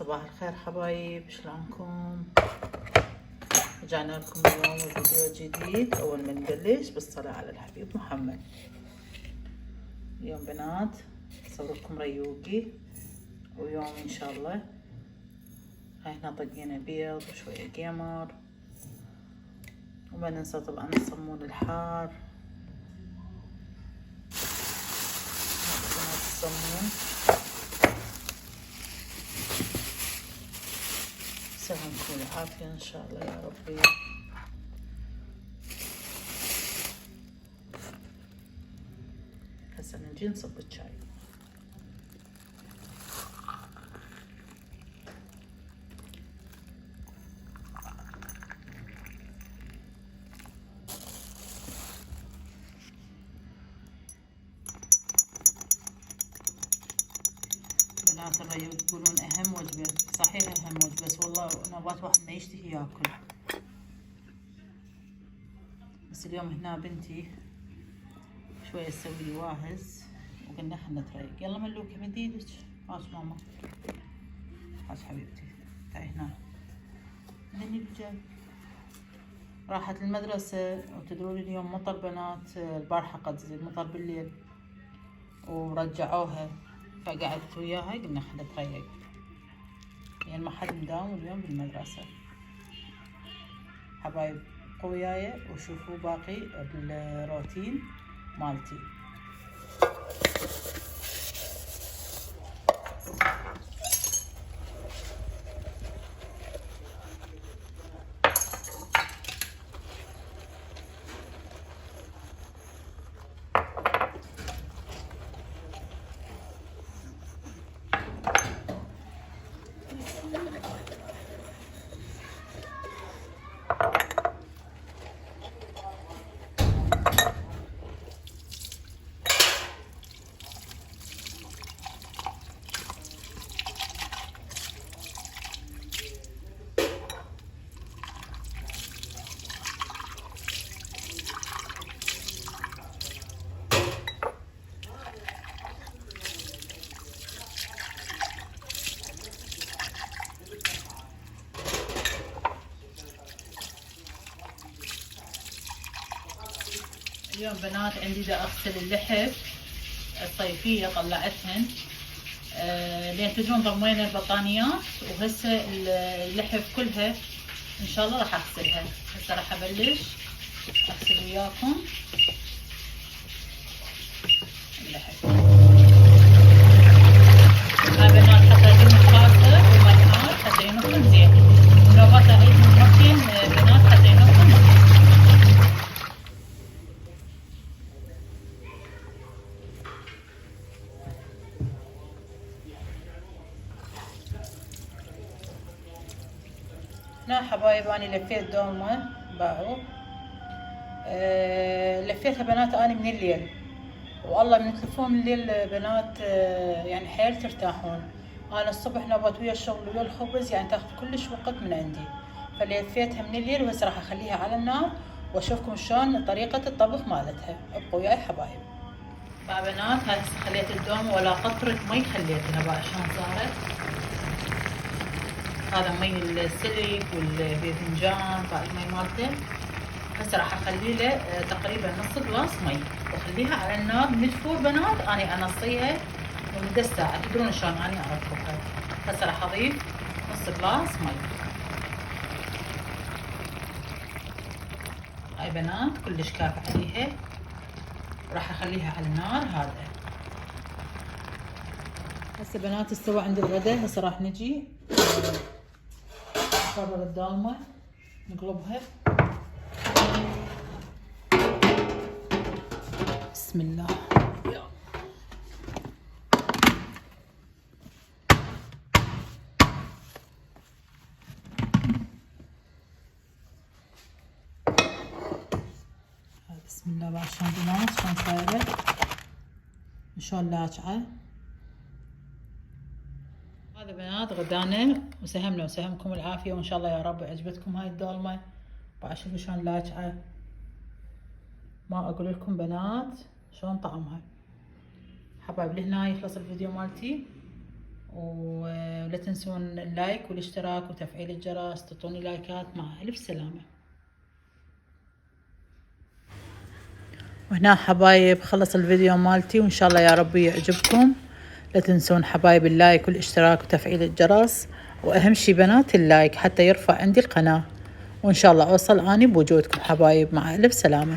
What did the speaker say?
صباح الخير حبايب، شلونكم؟ رجعنا لكم اليوم بفيديو جديد. اول ما نبلش بالصلاة على الحبيب محمد. اليوم بنات صور لكم ريوقي، ويوم ان شاء الله هاي احنا طقينا بيض وشوية قمر، وما ننسى طبعا الصمون الحار. الصمون يسلمكم العافية ان شاء الله يا ربي. هسه نجي نصب الشاي. بنات الريوق يقولون اهم وجبة، صحيح اهم وجبة، بس والله نوبات واحد ما يشتهي ياكل. بس اليوم هنا بنتي شوية تسوي لي واهز، وقلنا خلنا نتريق. يلا ملوكة من ايدك. هاش ماما، هاش حبيبتي، تعي هنا. مني الجاي. راحت المدرسة، وتدرون اليوم مطر بنات، البارحة قصدي المطر بالليل، ورجعوها، فقعدت وياها قلنا خلنا نتريق، يعني ما حد مداوم اليوم بالمدرسة. حبايب وياي وشوفوا باقي الروتين مالتي. اليوم بنات عندي دا اغسل اللحف الصيفية، طلعتهن لين تدرون ضمينا البطانيات، وهسه اللحف كلها ان شاء الله راح اغسلها. هسه راح ابلش اغسل وياكم اللحف. هاي بنات حطيت المخاصة والملحات حتى ينقون زين، ونوبات اعيد من مرتين بنات حتى ينقون زين. هنا حبايب اني لفيت دومة باعوا، لفيتها بنات اني من الليل، والله من تلفون من الليل بنات يعني حيل ترتاحون. انا الصبح نوبت ويا الشغل ويا الخبز، يعني تاخذ كلش وقت من عندي، فلفيتها من الليل، وهسه راح اخليها على النار واشوفكم شلون طريقة الطبخ مالتها. ابقوا وياي حبايب. بنات هاي هسه خليت الدوم ولا قطرة مي خليتها، بقى شلون صارت. هذا مي السلك والباذنجان، باقي المي مالته. هسه راح اخلي له تقريبا نص جلاس مي، واخليها على النار من الفور بنات. اني انصيها لمدة ساعة، تدرون شلون اني اركبها. هسه راح اضيف نص جلاس مي. هاي بنات كلش كافي عليها، وراح اخليها على النار هذا. هسه بنات استوى عند الغداء. هسه راح نجي نقرر الدالمة نقلبها. بسم الله. بسم الله بقى شلون بنات، شلون صايرة، شلون لاجعة. هذا بنات غدانا، وسهمنا وسهمكم العافية، وان شاء الله يا رب عجبتكم هاي الدولمة. بقى شوفوا شلون لاجعة، ما اقول لكم بنات شلون طعمها. حبايب لهنا يخلص الفيديو مالتي، ولا تنسون اللايك والاشتراك وتفعيل الجرس، تعطوني لايكات. مع ألف سلامة. وهنا حبايب خلص الفيديو مالتي، وإن شاء الله يا رب يعجبكم. لا تنسون حبايب اللايك والاشتراك وتفعيل الجرس، وأهم شي بنات اللايك حتى يرفع عندي القناة. وإن شاء الله أوصل أني بوجودكم حبايب. مع ألف سلامة.